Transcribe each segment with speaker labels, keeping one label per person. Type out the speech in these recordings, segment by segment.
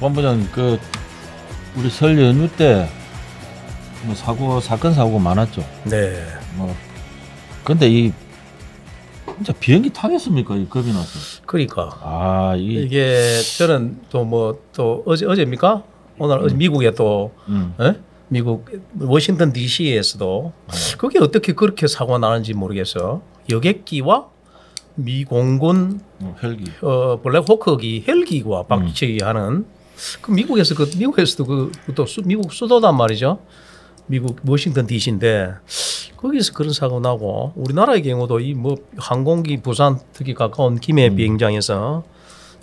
Speaker 1: 본부장 그 우리 설 연휴 때 뭐 사건 사고 많았죠.
Speaker 2: 네.
Speaker 1: 뭐 근데 이 진짜 비행기 타겠습니까? 이 겁이 나서.
Speaker 2: 그러니까
Speaker 1: 이게
Speaker 2: 이게 저는 또 어제입니까? 오늘 어제 미국에 또 미국 워싱턴 D.C.에서도 그게 어떻게 그렇게 사고가 나는지 모르겠어. 여객기와 미 공군
Speaker 1: 헬기
Speaker 2: 블랙호크기 헬기와 박치기하는 그 미국에서도 또 미국 수도단 말이죠. 미국 워싱턴 D.C.인데 거기서 그런 사고 나고 우리나라의 경우도 이 뭐 항공기 부산 특히 가까운 김해 비행장에서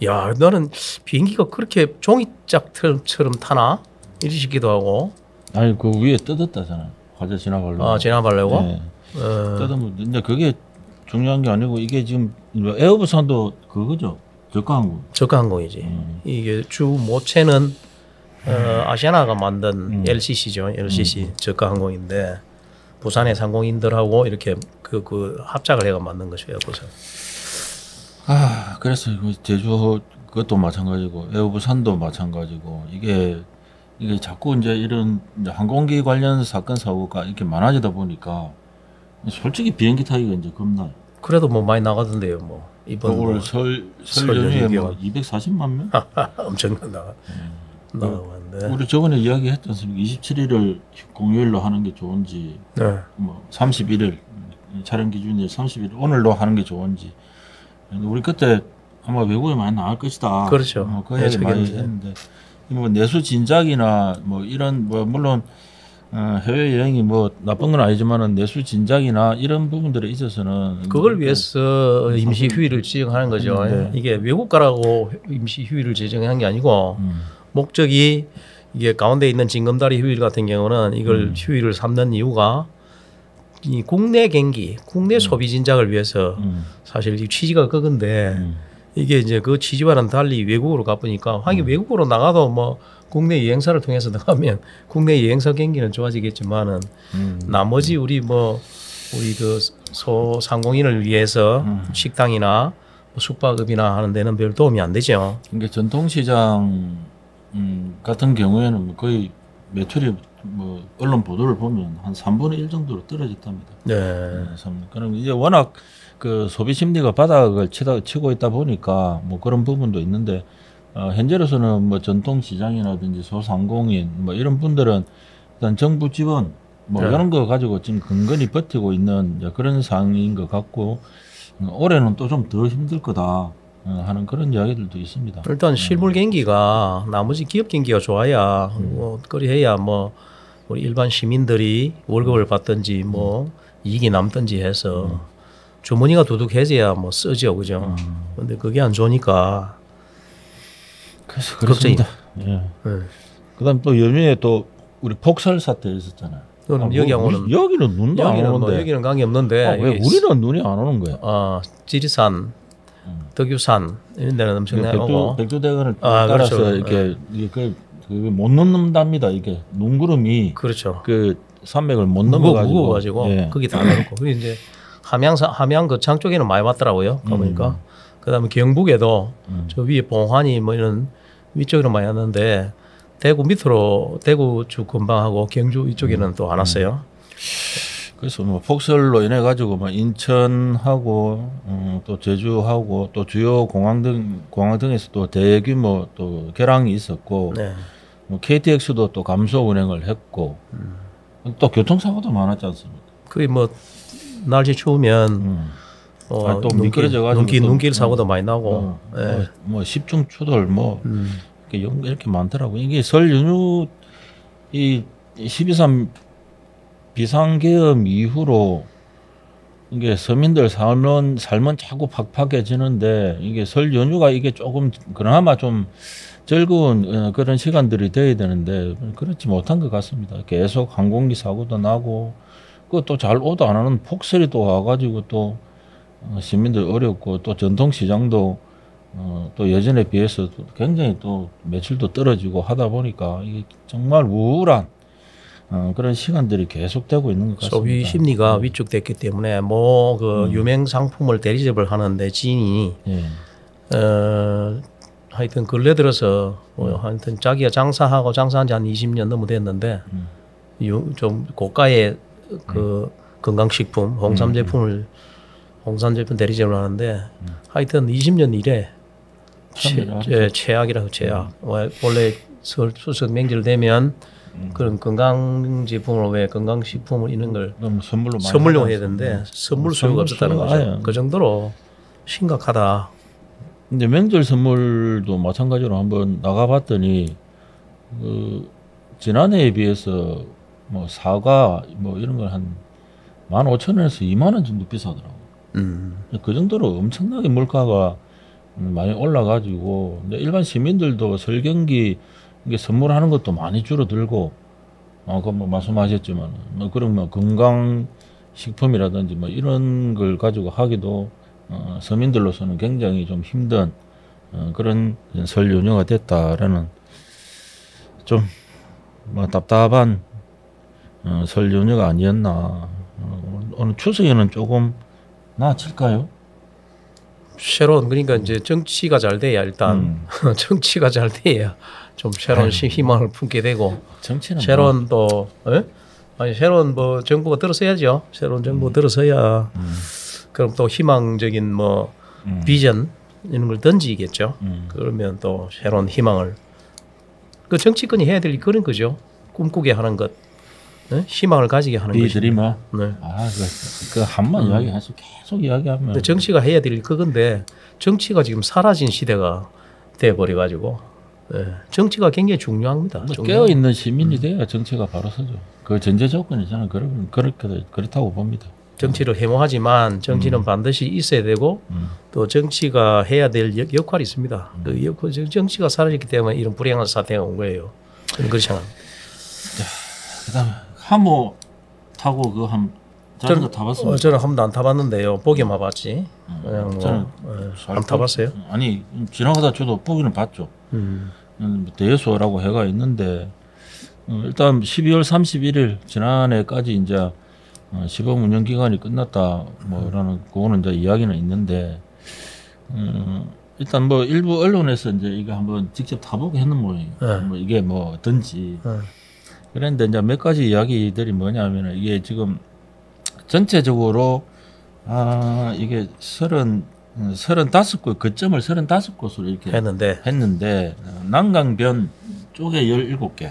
Speaker 2: 야 나는 비행기가 그렇게 종이짝처럼 타나 이런 싶기도 하고.
Speaker 1: 아니 그 위에 뜯었다잖아. 화재 지나가려고.
Speaker 2: 지나가려고?
Speaker 1: 네. 뜯으면 근데 그게 중요한 게 아니고 이게 지금 에어부산도 그거죠.
Speaker 2: 저가항공이지. 이게 주 모체는 아시아나가 만든 LCC죠. LCC 저가항공인데 부산의 상공인들하고 이렇게 그 합작을 해가 만든 것이 에어부산.
Speaker 1: 그래서 제주 그것도 마찬가지고 에어부산도 마찬가지고 이게 자꾸 이제 이런 이제 항공기 관련 사건 사고가 이렇게 많아지다 보니까 솔직히 비행기 타기가 이제 겁나요.
Speaker 2: 그래도 뭐 많이 나가던데요. 뭐 이번
Speaker 1: 올 설 연휴에 뭐 240만 명?
Speaker 2: 엄청 나가는데.
Speaker 1: 우리 저번에 이야기했지 않습니까? 27일을 공휴일로 하는 게 좋은지, 뭐 31일 촬영 기준일 31일 오늘로 하는 게 좋은지. 우리 그때 아마 외국에 많이 나갈 것이다.
Speaker 2: 그렇죠.
Speaker 1: 그 얘기 많이 했는데 뭐 내수 진작이나 뭐 이런 뭐 물론 해외 여행이 뭐 나쁜 건 아니지만은 내수 진작이나 이런 부분들에 있어서는
Speaker 2: 그걸 위해서 임시 휴일을 지정하는 거죠. 이게 외국 가라고 임시 휴일을 지정한 게 아니고 목적이 이게 가운데 있는 징검다리 휴일 같은 경우는 이걸 휴일을 삼는 이유가 이 국내 경기, 국내 소비 진작을 위해서 사실 이 취지가 그건데 이게 이제 그 취지와는 달리 외국으로 가보니까 하긴 외국으로 나가도 뭐 국내 여행사를 통해서 나가면 국내 여행사 경기는 좋아지겠지만은 나머지 우리 그 소상공인을 위해서 식당이나 뭐 숙박업이나 하는 데는 별 도움이 안 되죠.
Speaker 1: 그러니까 전통시장 같은 경우에는 거의 매출이 뭐 언론 보도를 보면 한 3분의 1 정도로 떨어졌답니다.
Speaker 2: 네.
Speaker 1: 그럼 이제 워낙 그 소비 심리가 바닥을 치고 있다 보니까 뭐 그런 부분도 있는데 현재로서는 뭐 전통 시장이라든지 소상공인 뭐 이런 분들은 일단 정부 지원 뭐 이런 거 가지고 지금 근근히 버티고 있는 그런 상황인 것 같고 올해는 또 좀 더 힘들 거다 하는 그런 이야기들도 있습니다.
Speaker 2: 일단 실물 경기가 나머지 기업 경기가 좋아야 뭐 그리해야 뭐 우리 일반 시민들이 월급을 받든지 뭐 이익이 남든지 해서 주머니가 두둑해져야 뭐 쓰죠, 그죠? 근데 그게 안 좋으니까.
Speaker 1: 그래서 그렇습니다. 그다음 또 연휴에 또 우리 폭설 사태 있었잖아요. 여기는 눈도 안 오는데.
Speaker 2: 여기는 관계 없는데.
Speaker 1: 왜 우리는 눈이 안 오는 거야?
Speaker 2: 지리산, 덕유산 이런 데는 엄청나게 오고.
Speaker 1: 백두대간을 따라서 그렇죠. 이렇게 못 넘는답니다. 이게 눈구름이
Speaker 2: 그렇죠.
Speaker 1: 그 산맥을 못 넘어가지고
Speaker 2: 거기 다 넘고. 그리고 이제 함양 거창 쪽에는 많이 왔더라고요. 가보니까. 그다음에 경북에도 저 위에 봉환이 뭐 이런 위쪽으로 많이 왔는데 대구 밑으로 대구 쪽 근방하고 경주 이쪽에는 또 안 왔어요.
Speaker 1: 그래서 뭐 폭설로 인해 가지고 뭐 인천하고 또 제주하고 또 주요 공항 등에서 또 대규모 또 결항이 있었고 뭐 KTX도 또 감소 운행을 했고 또 교통사고도 많았지 않습니까?
Speaker 2: 그게 뭐 날씨 추우면
Speaker 1: 또 미끄러져가지고
Speaker 2: 눈길 사고도 많이 나고
Speaker 1: 뭐 십중 추돌 뭐 이렇게 많더라고. 이게 설 연휴 이 12.3 비상계엄 이후로 이게 서민들 삶은 자꾸 팍팍해지는데 이게 설 연휴가 이게 조금 그나마 좀 즐거운 그런 시간들이 돼야 되는데 그렇지 못한 것 같습니다. 계속 항공기 사고도 나고 그것도 잘 오도 안 하는 폭설이 또 와가지고 또 시민들 어렵고 또 전통시장도 또 예전에 비해서 굉장히 또 매출도 떨어지고 하다 보니까 이게 정말 우울한 그런 시간들이 계속되고 있는 것 같습니다.
Speaker 2: 소비 심리가 위축됐기 때문에 뭐 그 유명 상품을 대리점을 하는데 지인이 하여튼 근래 들어서 뭐 하여튼 자기가 장사한 지 한 20년 넘어 됐는데 좀 고가의 그 건강식품 홍삼 제품 대리점을 하는데 하여튼 20년 이래 최악이라고 최악. 원래 추석 명절 되면 그런 건강 제품으로 왜 건강식품을 있는 걸 선물로 해야 되는데 선물 수요가 없었다는 거죠. 그 정도로 심각하다.
Speaker 1: 근데 명절 선물도 마찬가지로 한번 나가봤더니 그 지난해에 비해서 뭐 사과 뭐 이런 걸 한 15,000원에서 20,000원 정도 비싸더라고. 그 정도로 엄청나게 물가가 많이 올라가지고 근데 일반 시민들도 설경기 이게 선물하는 것도 많이 줄어들고 아까 뭐 말씀하셨지만 뭐 그런 뭐 건강 식품이라든지 뭐 이런 걸 가지고 하기도 서민들로서는 굉장히 좀 힘든 그런 설 연휴가 됐다라는 좀 뭐 답답한 설 연휴가 아니었나. 오늘 추석에는 조금 나아질까요?
Speaker 2: 새로운 그러니까 이제 정치가 잘 돼야 일단 정치가 잘 돼야 좀 새로운 희망을 품게 되고
Speaker 1: 정치는
Speaker 2: 새로운 또 새로운 뭐 정부가 들어서야죠. 새로운 정부가 들어서야 그럼 또 희망적인 뭐 비전 이런 걸 던지겠죠. 그러면 또 새로운 희망을 그 정치권이 해야 될 그런 거죠. 꿈꾸게 하는 것, 희망을 가지게 하는 거죠.
Speaker 1: 드리머.
Speaker 2: 네.
Speaker 1: 그 한번 이야기해서 계속 이야기하면.
Speaker 2: 정치가 해야 될 그건데 정치가 지금 사라진 시대가 돼버려 가지고 정치가 굉장히 중요합니다.
Speaker 1: 깨어 있는 시민이 돼야 정치가 바로 서죠. 그 전제 조건이 저는 그렇다고 봅니다.
Speaker 2: 정치를 해모하지만 정치는 반드시 있어야 되고 또 정치가 해야 될 역할이 있습니다. 그 정치가 사라졌기 때문에 이런 불행한 사태가 온 거예요. 저는 그렇지 않습니다.
Speaker 1: 그다음에 하모 타고 그 자전거 타봤습니다.
Speaker 2: 저는 한 번도 안 타봤는데요. 보기만 봤지. 그냥
Speaker 1: 저는
Speaker 2: 안 타봤어요.
Speaker 1: 아니 지나가다 저도 보기는 봤죠. 대여소라고 해가 있는데 일단 12월 31일 지난해까지 이제 시범 운영 기간이 끝났다 뭐라는 그거는 이제 이야기는 있는데 일단 뭐 일부 언론에서 이제 이거 한번 직접 타보고 했는 모양이에요. 뭐 이게 뭐 어떤지. 그런데 이제 몇 가지 이야기들이 뭐냐면은 이게 지금 전체적으로 이게 35곳 거점을 35곳으로 이렇게 했는데 난강변 쪽에 17개,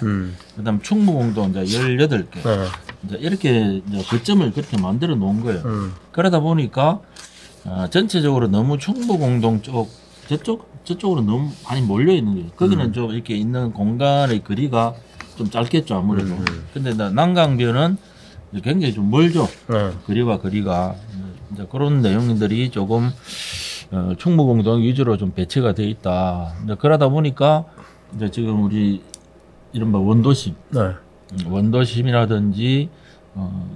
Speaker 1: 그다음 충무공도 이제 18개, 이제 이렇게 이제 거점을 그렇게 만들어 놓은 거예요. 그러다 보니까 전체적으로 너무 충무공동 쪽 저쪽으로 너무 많이 몰려 있는 거예요. 거기는 좀 이렇게 있는 공간의 거리가 좀 짧겠죠 아무래도. 근데 난강변은 굉장히 좀 멀죠. 거리가 이제 그런 내용들이 조금 충무공동 위주로 좀 배치가 돼 있다. 이제 그러다 보니까 이제 지금 우리 이른바 원도심, 원도심이라든지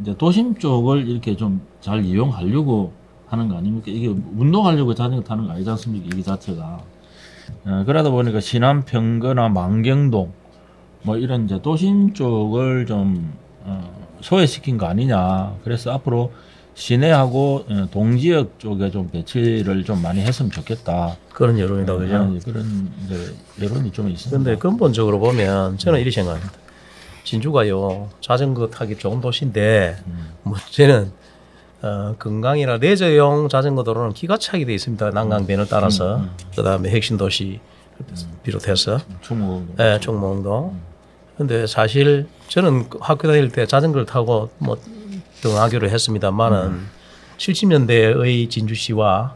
Speaker 1: 이제 도심 쪽을 이렇게 좀 잘 이용하려고 하는 거 아닙니까? 이게 운동하려고 자전거 타는 거 아니지 않습니까? 이 자체가. 그러다 보니까 신안 평거나 만경동 뭐 이런 이제 도심 쪽을 좀 소외시킨 거 아니냐. 그래서 앞으로 시내하고 동지역 쪽에 좀 배치를 좀 많이 했으면 좋겠다.
Speaker 2: 그런 여론이다, 그죠?
Speaker 1: 그런 이제 여론이 좀 있습니다.
Speaker 2: 근데 근본적으로 보면 저는 이렇게 생각합니다. 진주가요 자전거 타기 좋은 도시인데 뭐 저는 건강이나 레저용 자전거 도로는 기가 차게 돼 있습니다. 난강변을 따라서 그다음에 핵심 도시 비롯해서 충무공동. 근데 사실 저는 학교 다닐 때 자전거를 타고 뭐 등하교를 했습니다만은 70년대의 진주시와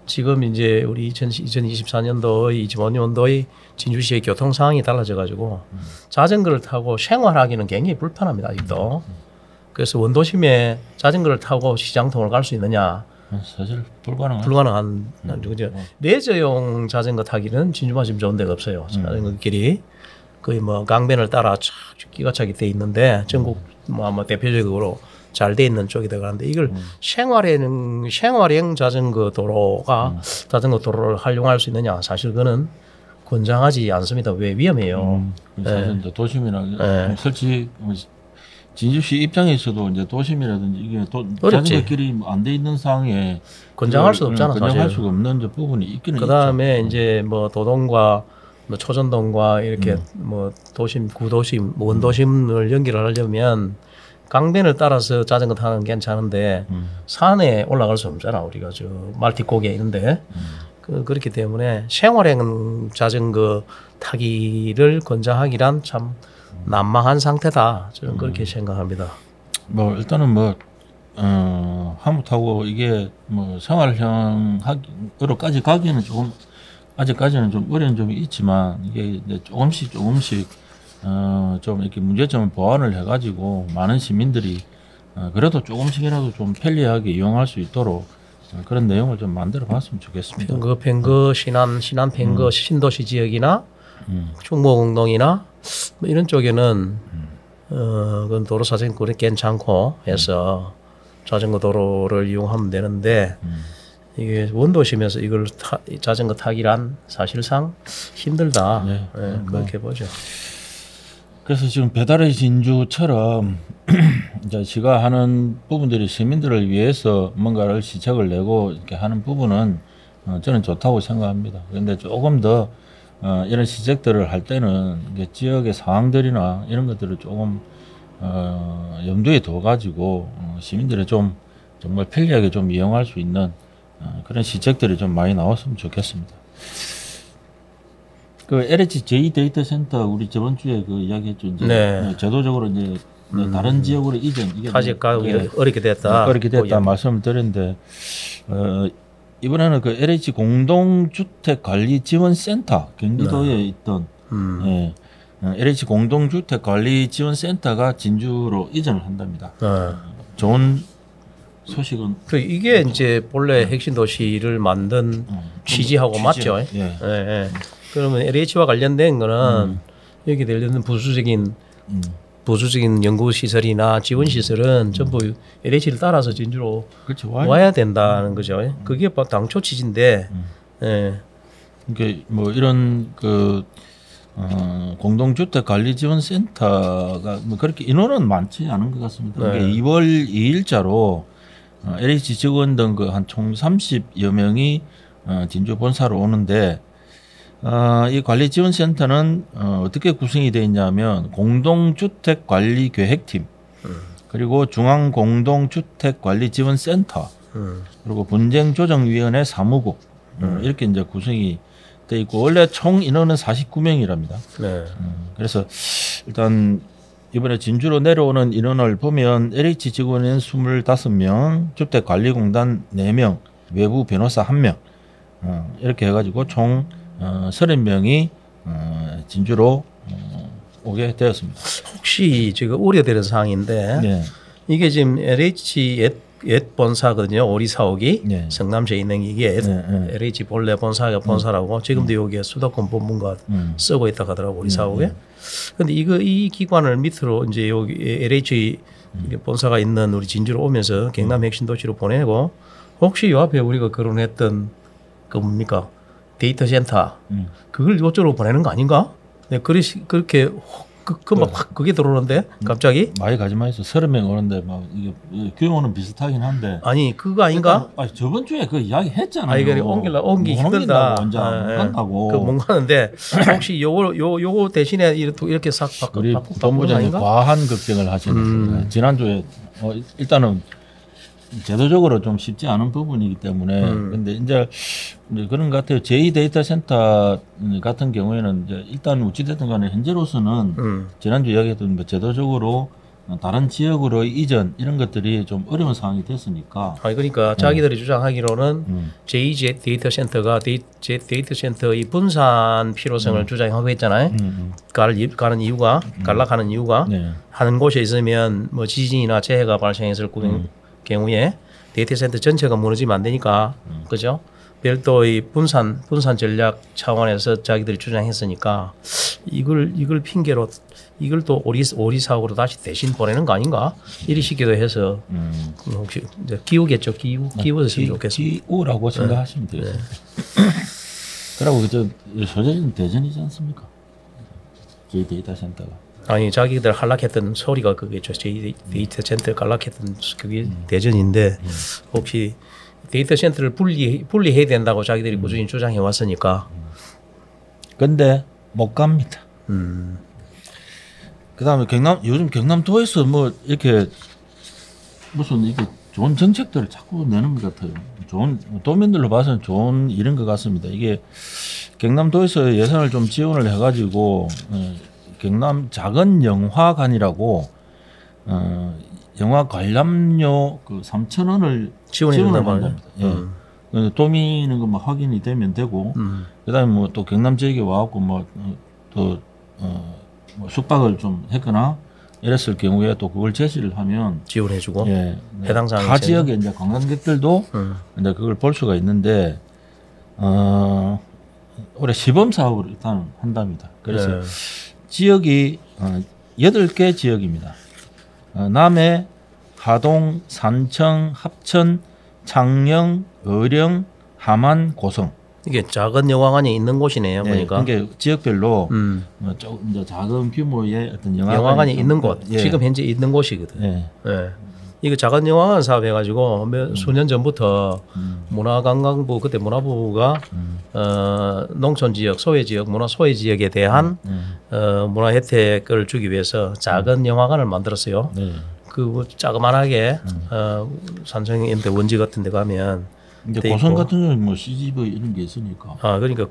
Speaker 2: 지금 이제 우리 2024년도의 25년도의 진주시의 교통 상황이 달라져 가지고 자전거를 타고 생활하기는 굉장히 불편합니다 아직도. 그래서 원도심에 자전거를 타고 시장통을 갈 수 있느냐?
Speaker 1: 사실
Speaker 2: 불가능한 그죠. 레저용 자전거 타기는 진주만 지금 좋은 데가 없어요. 자전거 길이 거의 뭐 강변을 따라 쫙 기가 차게 돼 있는데 전국 뭐 아마 대표적으로 잘 돼 있는 쪽이다 그러는데 이걸 생활형 자전거 도로가 자전거 도로를 활용할 수 있느냐? 사실 그거는 권장하지 않습니다. 왜 위험해요.
Speaker 1: 사실 도심이나 설치 진주시 입장에서도 이제 도심이라든지 이게 자전거길이 안 돼 있는 상황에
Speaker 2: 권장할 수 없잖아.
Speaker 1: 권장할
Speaker 2: 사실.
Speaker 1: 수가 없는 이제 부분이 있기는
Speaker 2: 그 다음에
Speaker 1: 있죠.
Speaker 2: 이제 뭐 도동과 뭐 초전동과 이렇게 뭐 도심, 구도심, 원도심을 연결하려면 강변을 따라서 자전거 타는 게 괜찮은데 산에 올라갈 수 없잖아. 우리가 저 말티고개 있는데 그렇기 때문에 생활형 자전거 타기를 권장하기란 참 난망한 상태다. 저는 그렇게 생각합니다.
Speaker 1: 뭐 일단은 뭐 하무 타고 이게 뭐 생활형으로까지 가기에는 조금 아직까지는 좀 어려운 점이 있지만 이게 이제 조금씩 좀 이렇게 문제점을 보완을 해가지고 많은 시민들이 그래도 조금씩이라도 좀 편리하게 이용할 수 있도록 그런 내용을 좀 만들어봤으면 좋겠습니다.
Speaker 2: 팽거 신안 팽거 신도시 지역이나 충무공동이나 뭐 이런 쪽에는 그건 도로 사정거리 괜찮고 해서 자전거 도로를 이용하면 되는데 이게 원도심에서 이걸 자전거 타기란 사실상 힘들다.
Speaker 1: 네.
Speaker 2: 네, 그렇게 보죠.
Speaker 1: 그래서 지금 배달의 진주처럼 이제 지가 하는 부분들이 시민들을 위해서 뭔가를 시책을 내고 이렇게 하는 부분은 저는 좋다고 생각합니다. 그런데 조금 더 이런 시책들을 할 때는 이게 지역의 상황들이나 이런 것들을 조금 염두에 둬 가지고 시민들이 좀 정말 편리하게 좀 이용할 수 있는 그런 시책들이 좀 많이 나왔으면 좋겠습니다. 그 LH 제2 데이터 센터 우리 저번 주에 그 이야기했죠. 이제
Speaker 2: 네.
Speaker 1: 제도적으로 이제 다른 지역으로 이전 이게
Speaker 2: 아직 가기 어렵게 됐다.
Speaker 1: 어렵게 됐다 말씀을 드렸는데 이번에는 그 LH 공동주택관리지원센터 경기도에 있던 LH 공동주택관리지원센터가 진주로 이전을 한답니다. 좋은 소식은
Speaker 2: 이게 이제 본래 핵심 도시를 만든 취지하고 맞죠.
Speaker 1: 예.
Speaker 2: 예. 그러면 LH와 관련된 거는 여기 관련된 부수적인 연구 시설이나 지원 시설은 전부 LH를 따라서 진주로
Speaker 1: 그렇죠.
Speaker 2: 와야 된다는 거죠. 그게 당초 취지인데. 예.
Speaker 1: 이게 뭐 이런 그 공동주택관리지원센터가 뭐 그렇게 인원은 많지 않은 것 같습니다.
Speaker 2: 네.
Speaker 1: 이게 2월 2일자로 LH 직원 등 그 한 총 30여 명이 진주 본사로 오는데 이 관리지원센터는 어떻게 구성이 되어 있냐면 공동주택관리계획팀 그리고 중앙공동주택관리지원센터 그리고 분쟁조정위원회 사무국 이렇게 이제 구성이 돼 있고 원래 총 인원은 49명이랍니다.
Speaker 2: 네.
Speaker 1: 그래서 일단 이번에 진주로 내려오는 인원을 보면 LH 직원은 25명, 주택관리공단 4명, 외부 변호사 1명 이렇게 해가지고 총 30명이 진주로 오게 되었습니다.
Speaker 2: 혹시 지금 우려되는 사항인데
Speaker 1: 네.
Speaker 2: 이게 지금 LH 옛 본사거든요. 오리 사옥이
Speaker 1: 네.
Speaker 2: 성남시에 있는 이게 LH 본래 본사가 본사라고 지금도 여기에 수도권 본부가 쓰고 있다 하더라고 오리 사옥에. 근데 이 기관을 밑으로 이제 여기 LH 본사가 있는 우리 진주로 오면서 경남 핵심도시로 보내고 혹시 요 앞에 우리가 거론했던 그 뭡니까 데이터 센터 그걸 이쪽으로 보내는 거 아닌가? 네, 그렇게 막 확 그게 들어오는데 갑자기
Speaker 1: 많이 가지 마이소 30명 오는데 막 이게 규모는 비슷하긴 한데
Speaker 2: 아니 그거 아닌가?
Speaker 1: 아니 저번 주에 그 이야기 했잖아요.
Speaker 2: 아니 그래 옮기 힘들다.
Speaker 1: 먼저 한다고.
Speaker 2: 그못 가는데 혹시 요거 대신에 이렇게 싹
Speaker 1: 우리
Speaker 2: 바꾸는
Speaker 1: 본부장님
Speaker 2: 아닌가?
Speaker 1: 과한 걱정을 하시는 지난주에 일단은 제도적으로 좀 쉽지 않은 부분이기 때문에 근데 이제 그런 것 같아요. 제2 데이터 센터 같은 경우에는 이제 일단 어찌됐든 간에 현재로서는 지난주 이야기했던 뭐 제도적으로 다른 지역으로 이전 이런 것들이 좀 어려운 상황이 됐으니까.
Speaker 2: 그러니까 자기들이 주장하기로는 제2 데이터 센터가 데이터 센터의 분산 필요성을 주장하고 있잖아요. 가는 이유가 갈락하는 이유가
Speaker 1: 네.
Speaker 2: 하는 곳에 있으면 뭐 지진이나 재해가 발생했을 경우에 데이터 센터 전체가 무너지면 안 되니까 그죠? 별도의 분산 전략 차원에서 자기들이 주장했으니까 이걸 핑계로 이걸 또 오리 사옥으로 다시 대신 보내는 거 아닌가? 이리 시기도 해서 혹시 이제 기우겠죠. 기우였으면 좋겠습니다.
Speaker 1: 기우라고 생각하시면 되겠습니다. 그리고 저 소재는 대전이지 않습니까? 제 데이터 센터가.
Speaker 2: 아니 자기들 한락했던 소리가 그게죠. 데이터 센터 한락했던 그게 대전인데 혹시 데이터 센터를 분리해야 된다고 자기들이 꾸준히 주장해 왔으니까.
Speaker 1: 근데 못 갑니다. 그다음에 요즘 경남도에서 뭐 이렇게 무슨 이게 좋은 정책들을 자꾸 내는 것 같아요. 좋은 도민들로 봐서는 좋은 일인 것 같습니다. 이게 경남도에서 예산을 좀 지원을 해가지고 경남 작은 영화관이라고 영화 관람료 그 3,000원을 지원을 한답니다. 예. 도민은 그 뭐 확인이 되면 되고 그다음에 뭐 또 경남 지역에 와갖고 뭐 또 뭐 숙박을 좀 했거나 이랬을 경우에 또 그걸 제시를 하면
Speaker 2: 지원해주고
Speaker 1: 예,
Speaker 2: 해당 사항
Speaker 1: 다 지역에 이제 관광객들도 이제 그걸 볼 수가 있는데 올해 시범 사업을 일단 한답니다. 그래서
Speaker 2: 네.
Speaker 1: 지역이 8개 지역입니다. 남해, 하동, 산청, 합천, 창녕, 의령, 함안, 고성.
Speaker 2: 이게 작은 영화관이 있는 곳이네요.
Speaker 1: 네,
Speaker 2: 보니까.
Speaker 1: 그게 지역별로 조금 이제 작은 규모의 어떤
Speaker 2: 영화관이 있는 곳.
Speaker 1: 예.
Speaker 2: 지금 현재 있는 곳이거든.
Speaker 1: 예.
Speaker 2: 예. 이거 작은 영화관 사업 해가지고 수년 전부터 문화관광부 그때 문화부가 농촌 지역, 소외 지역, 문화 소외 지역에 대한 문화 혜택을 주기 위해서 작은 영화관을 만들었어요.
Speaker 1: 네.
Speaker 2: 그 자그만하게 산청인데 원지 같은 데 가면
Speaker 1: 이제 고성 같은 경우는 뭐 CGV 이런 게 있으니까.
Speaker 2: 아 그러니까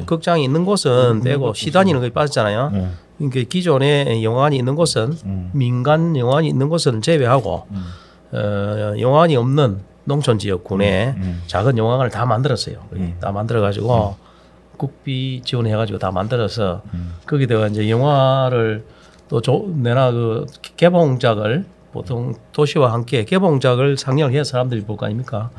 Speaker 2: 극장이 있는 곳은 빼고 시단위는 거의 빠졌잖아요. 그러니까 기존에 영화관이 있는 곳은 민간 영화관이 있는 곳은 제외하고 영화관이 없는 농촌 지역군에 작은 영화관을 다 만들었어요. 다 만들어가지고 국비 지원해가지고 다 만들어서 거기다가 이제 영화를 또 내나 그 개봉작을 보통 도시와 함께 개봉작을 상영을 해야 사람들이 볼 거 아닙니까?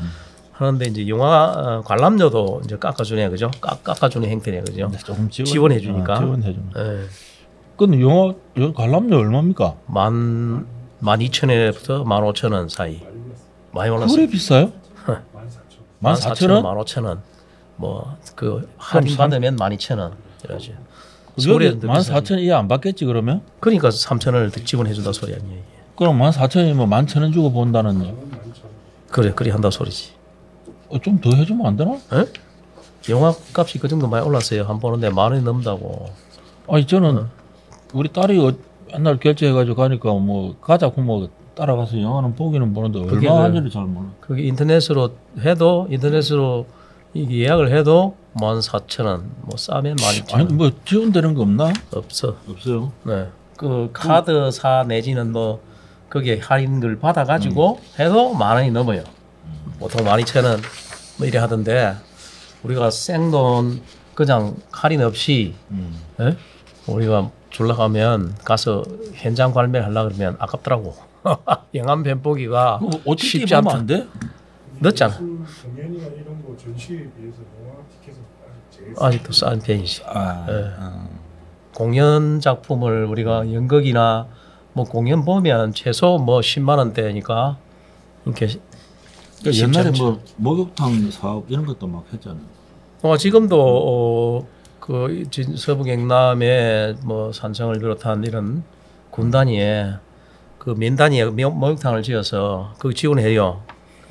Speaker 2: 하는데 이제 영화 관람료도 이제 깎아주네, 그죠? 깎아주는 형태네, 그죠?
Speaker 1: 네, 조금
Speaker 2: 지원해 주니까.
Speaker 1: 지원해 줍니다.
Speaker 2: 예.
Speaker 1: 근데 영화 관람료 얼마입니까?
Speaker 2: 12,000원부터 15,000원 사이. 많이 올랐어요.
Speaker 1: 그래 비싸요? 14,000원?
Speaker 2: 15,000원. 뭐 그 할인 받으면 12,000원. 이러지.
Speaker 1: 여기 14,000원 이해 안 받겠지 그러면?
Speaker 2: 그러니까 3,000원을 지원해 준다 소리 아니에요. 이게.
Speaker 1: 그럼 14,000원이면 11,000원 주고 본다는.
Speaker 2: 그래 한다 소리지.
Speaker 1: 좀 더 해주면 안 되나?
Speaker 2: 에? 영화 값이 그 정도 많이 올랐어요. 한 보는데 10,000원이 넘다고.
Speaker 1: 아니 저는 우리 딸이 옛날 결제해가지고 가니까 뭐 가자고 뭐 따라가서 영화는 보기는 보는데 얼마 하는지 잘 몰라.
Speaker 2: 그게 인터넷으로 이게 예약을 해도 14,000원, 뭐 싸면 12,000원.
Speaker 1: 아니 뭐 지원되는 거 없나?
Speaker 2: 없어요. 네. 그 카드사 내지는 뭐 거기에 할인을 받아가지고 해도 10,000원이 넘어요. 보통 12,000원 뭐 이래 하던데 우리가 생돈 그냥 할인 없이 예? 우리가 줄라 가면 가서 현장 발매를 하려고 그러면 아깝더라고. 영암 뱀보기가 쉽지 않다.
Speaker 1: 안 돼?
Speaker 2: 늦잖아.
Speaker 3: 공연이나 이런 거 전시에 비해서 영화 티켓은 제일
Speaker 2: 아직도 싼 편이지. 공연 작품을 우리가 연극이나 뭐 공연 보면 최소 뭐 10만 원대니까 이렇게
Speaker 1: 옛날에 뭐 목욕탕 사업 이런 것도 막 했잖아요.
Speaker 2: 지금도 그 서부 경남에 뭐 산청을 비롯한 이런 군 단위에 그 민 단위에 목욕탕을 지어서 그 지원해요.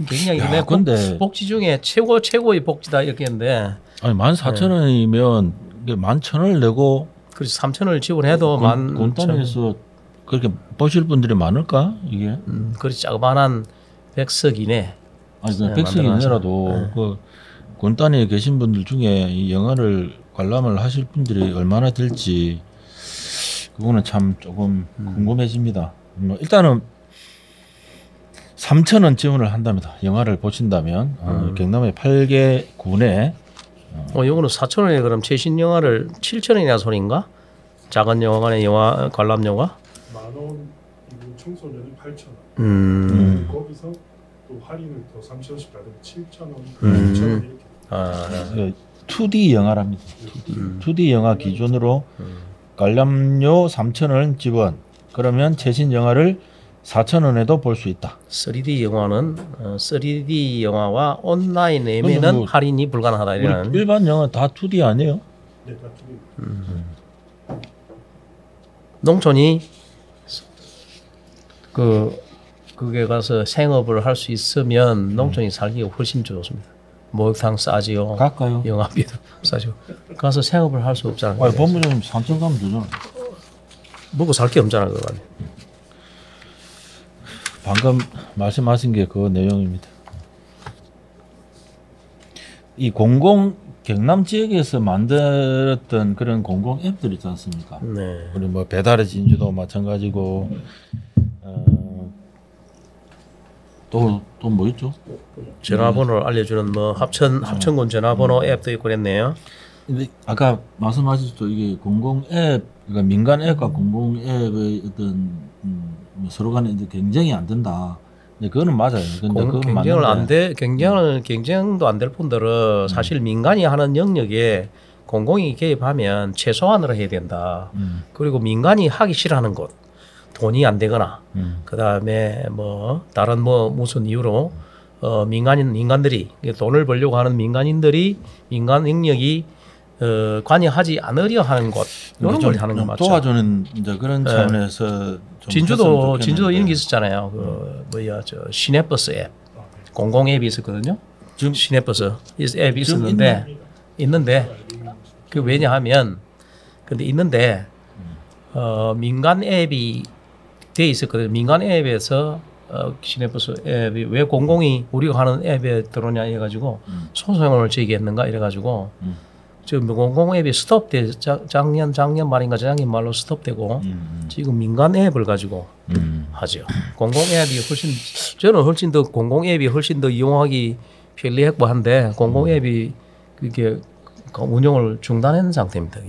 Speaker 2: 굉장히 근데 복지 중에 최고의 복지다 이렇게 했는데
Speaker 1: 아니 14,000원이면 이게 11,000원을 내고
Speaker 2: 그래서 3,000원을 지원해도
Speaker 1: 군 단위에서 그렇게 보실 분들이 많을까 이게?
Speaker 2: 그렇지 자그마한 100석 이내.
Speaker 1: 아니 100석 이내라도 그 군 단위에 계신 분들 중에 이 영화를 관람을 하실 분들이 얼마나 될지 그거는 참 조금 궁금해집니다. 뭐 일단은 3,000원 지원을 한답니다. 영화를 보신다면 경남의 8개 군에
Speaker 2: 이거는 4,000원에 그럼 최신 영화를 7,000원이나 소리인가? 작은 영화관의 영화 관람료가
Speaker 3: 10,000원 이거 청소년은 8,000원. 거기서 또 할인을 더 3,000원씩 받으면 7,000원, 9,000원 이렇게.
Speaker 1: 2D 영화랍니다. 2D 영화 기준으로 관람료 3,000원 지원. 그러면 최신 영화를 4,000원에도 볼 수 있다.
Speaker 2: 3D 영화는 3D 영화와 온라인 예매는 뭐 할인이 불가능하다 이런.
Speaker 1: 일반 영화 다 2D 아니에요?
Speaker 3: 네, 다 2D.
Speaker 2: 농촌이 그게 가서 생업을 할 수 있으면 농촌이 살기가 훨씬 좋습니다. 목욕탕 싸지요.
Speaker 1: 갈까요?
Speaker 2: 영업비도 싸죠. 가서 생업을 할 수 없잖아요.
Speaker 1: 아니, 법무장님 산청 가면 되잖아.
Speaker 2: 먹고 살 게 없잖아 그거.
Speaker 1: 방금 말씀하신 게 그 내용입니다. 이 경남 지역에서 만들었던 그런 공공 앱들 있지 않습니까?
Speaker 2: 네.
Speaker 1: 우리 뭐 배달의 진주도 마찬가지고 또 뭐 있죠?
Speaker 2: 전화번호를 알려주는 뭐 합천군 전화번호 앱도 있고 그랬네요.
Speaker 1: 근데 아까 말씀하셨죠, 이게 공공 앱, 그러니까 민간 앱과 공공 앱의 어떤 서로 간에 이제 경쟁이 안 된다. 근데 그거는 맞아요. 근데 그건 맞는데
Speaker 2: 경쟁도 안 될 뿐더러 사실 민간이 하는 영역에 공공이 개입하면 최소한으로 해야 된다. 그리고 민간이 하기 싫어하는 것, 돈이 안 되거나, 그 다음에 뭐 다른 뭐 무슨 이유로 민간들이 돈을 벌려고 하는 민간인들이 민간 영역이 관여하지 않으려 하는 것, 이런 걸 하는 거 맞죠?
Speaker 1: 도와주는 이제 그런 차원에서
Speaker 2: 진주도 이런 게 있었잖아요. 저 시내버스 앱, 공공 앱이 있었거든요. 지금 시내버스 앱이 있는데 그 왜냐하면 근데 있는데 민간 앱이 돼 있었거든요. 민간 앱에서 시내버스 앱이 왜 공공이 우리가 하는 앱에 들어오냐 해가지고 소송을 제기했는가 이래가지고 지금 공공 앱이 스톱돼 작년 말인가 재작년 말로 스톱되고 지금 민간 앱을 가지고 하죠. 공공 앱이 훨씬 더 공공 앱이 훨씬 더 이용하기 편리했고 한데 공공 앱이 이렇게 운영을 중단한 상태입니다.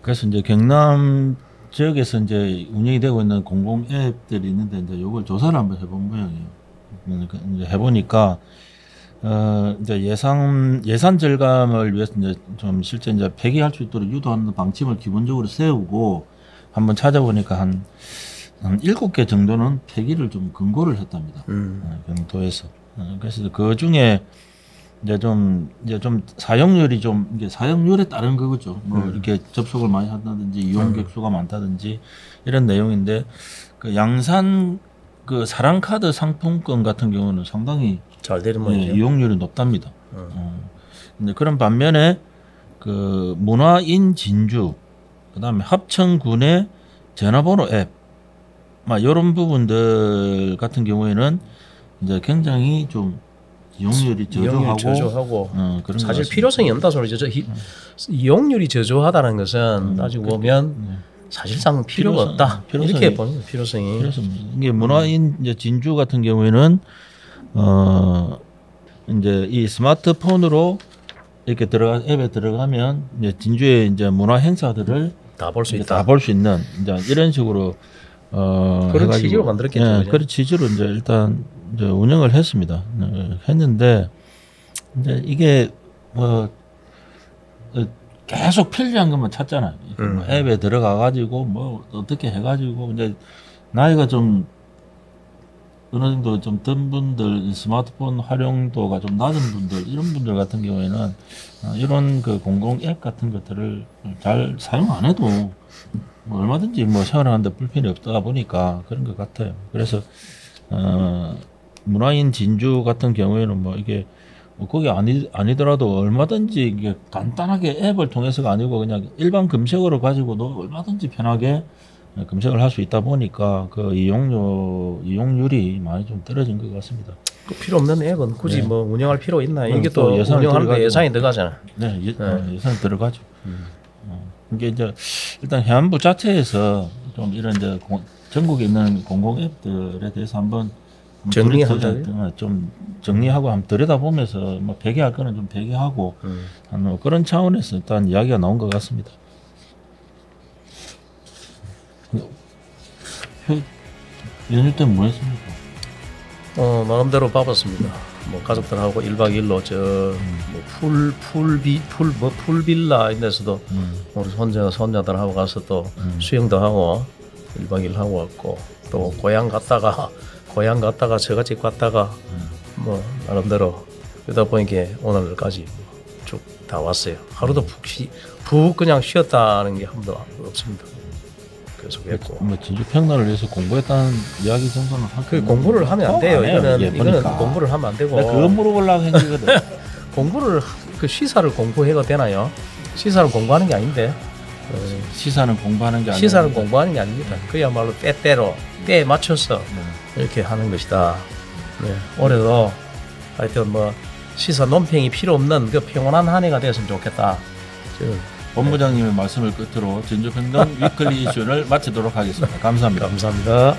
Speaker 1: 그래서 이제 경남 지역에서 이제 운영이 되고 있는 공공 앱들이 있는데 이제 이걸 조사를 한번 해본 모양이에요. 그러니까 이제 해보니까 이제 예산 절감을 위해서 이제 좀 실제 이제 폐기할 수 있도록 유도하는 방침을 기본적으로 세우고 한번 찾아보니까 한 7개 정도는 폐기를 좀 권고를 했답니다. 경도에서. 그래서 그 중에 이제 좀 사용률이 이게 사용률에 따른 거겠죠. 뭐 이렇게 접속을 많이 한다든지 이용객 수가 많다든지 이런 내용인데 그 양산 그 사랑카드 상품권 같은 경우는 상당히
Speaker 2: 잘 되는 모양이죠.
Speaker 1: 이용률이 높답니다. 근데 그런 반면에 그 문화인 진주, 그다음에 합천군의 전화번호 앱, 막 이런 부분들 같은 경우에는 이제 굉장히 좀 이용률이 저조하고
Speaker 2: 그런 사실 필요성이 없다 소리죠. 이용률이 저조하다는 것은 따지고 보면 사실상 필요가 없다. 이렇게 보는 필요성이.
Speaker 1: 이게 문화인 이제 진주 같은 경우에는 이제 이 스마트폰으로 이렇게 앱에 들어가면 이제 진주의 이제 문화 행사들을
Speaker 2: 다 볼 수 있다.
Speaker 1: 다 볼 수 있는 이제 이런 식으로
Speaker 2: 그런 취지로 만들었겠죠.
Speaker 1: 그런 취지로 이제 일단 이제 운영을 했습니다. 했는데 이제 이게 뭐 계속 편리한 것만 찾잖아요. 뭐 앱에 들어가 가지고 뭐 어떻게 해가지고 이제 나이가 좀 어느 정도 좀 든 분들, 스마트폰 활용도가 좀 낮은 분들, 이런 분들 같은 경우에는 이런 그 공공 앱 같은 것들을 잘 사용 안 해도 뭐 얼마든지 뭐 생활하는데 불편이 없다 보니까 그런 것 같아요. 그래서 문화인 진주 같은 경우에는 뭐 이게 뭐 거기 아니더라도 얼마든지 이게 간단하게 앱을 통해서가 아니고 그냥 일반 검색어로 가지고도 얼마든지 편하게 검색을 할 수 있다 보니까 그 이용률이 많이 좀 떨어진 것 같습니다.
Speaker 2: 그 필요 없는 앱은 굳이 뭐 운영할 필요 있나요? 이게 또 운영하는데 예산이 들어가잖아.
Speaker 1: 네, 예산이 들어가죠. 이게 이제 일단 해안부 자체에서 좀 이런 이제 전국에 있는 공공 앱들에 대해서 한번 좀 정리하고 한번 들여다보면서 뭐 폐기할 거는 좀 폐기하고 뭐 그런 차원에서 일단 이야기가 나온 것 같습니다. 연휴 때 뭐 했습니까?
Speaker 2: 나름대로 바빴습니다. 뭐 가족들하고 1박 2일로 풀빌라 이런 데서도 우리 손자들하고 가서 또 수영도 하고 1박 2일 하고 왔고 또 고향 갔다가 저갓집 갔다가 뭐 나름대로 그러다 보니까 오늘까지 쭉 다 왔어요. 하루도 푹 그냥 쉬었다는 게 한 번도 없습니다. 계속했고.
Speaker 1: 뭐 진주 평론을 위해서 공부했다는 이야기 정도는
Speaker 2: 그 공부를 하면 안 돼요. 이거는
Speaker 1: 보니까.
Speaker 2: 공부를 하면 안 되고.
Speaker 1: 내가 그거 물어보려고 한 거거든.
Speaker 2: 공부를 그 시사를 공부해가 되나요? 시사를 공부하는 게 아닌데.
Speaker 1: 시사는 공부하는 게 아니라
Speaker 2: 시사를 공부하는 게 아닙니다. 그야말로 때때로 때에 맞춰서 이렇게 하는 것이다. 네. 올해도 하여튼 뭐 시사 논평이 필요 없는 그 평온한 한 해가 되었으면 좋겠다.
Speaker 1: 본부장님의 말씀을 끝으로 진주평론 위클리 이슈를 마치도록 하겠습니다. 감사합니다.
Speaker 2: 감사합니다.